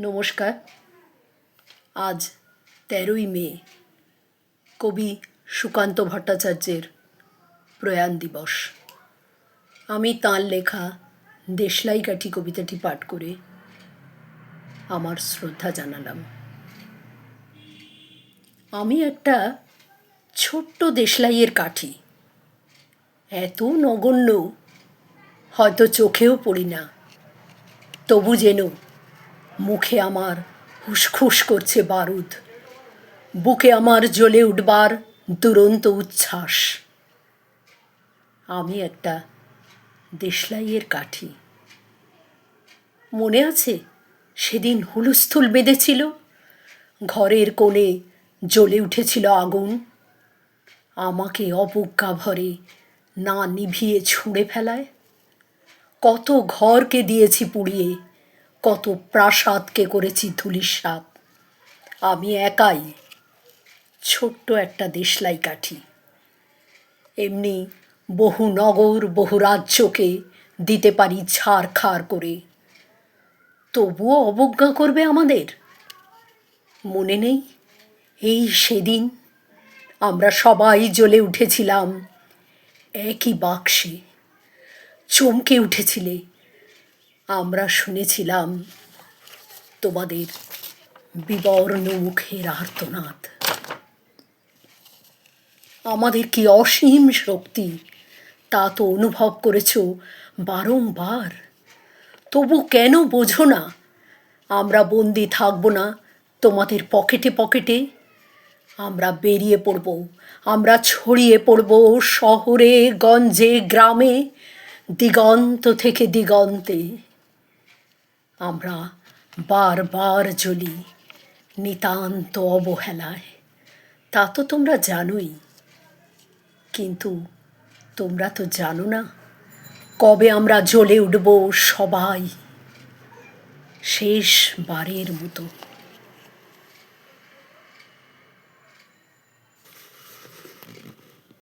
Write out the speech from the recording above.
নমস্কার। আজ ১৩ই মে কবি সুকান্ত ভট্টাচার্যের প্রয়াণ দিবস। আমি তাঁর লেখা দেশলাই কাঠি কবিতাটি পাঠ করে আমার শ্রদ্ধা জানালাম। আমি একটা ছোট্ট দেশলাইয়ের কাঠি, এত নগণ্য হয়তো চোখেও পড়ি না, তবু যেন মুখে আমার হুসখুস করছে বারুদ, বুকে আমার জ্বলে উঠবার দুরন্ত উচ্ছ্বাস। আমি একটা দেশলাইয়ের কাঠি। মনে আছে সেদিন হুলস্থুল বেঁধেছিল, ঘরের কোণে জ্বলে উঠেছিল আগুন, আমাকে অবজ্ঞা ভরে না নিভিয়ে ছুঁড়ে ফেলায়। কত ঘরকে দিয়েছি পুড়িয়ে, কত প্রাসাদকে করেছি ধূলিসাৎ। আমি একাই ছোট্ট একটা দেশলাই কাঠি। এমনি বহু নগর বহু রাজ্যকে দিতে পারি ছারখার করে, তবুও অবজ্ঞা করবে আমাদের। মনে নেই এই সেদিন আমরা সবাই জ্বলে উঠেছিলাম একই বাক্সে, চমকে উঠেছিলে। আমরা শুনেছিলাম তোমাদের বিবর্ণ মুখের আর্তনাদ। আমাদের কি অসীম শক্তি তা তো অনুভব করেছ বারংবার, তবু কেন বোঝো না আমরা বন্দি থাকবো না তোমাদের পকেটে পকেটে। আমরা বেরিয়ে পড়ব, আমরা ছড়িয়ে পড়ব শহরে গঞ্জে গ্রামে, দিগন্ত থেকে দিগন্তে। আমরা বারবার জ্বলি নিতান্ত অবহেলায়, তা তো তোমরা জানোই। কিন্তু তোমরা তো জানো না কবে আমরা জ্বলে উঠব সবাই শেষবারের মতো।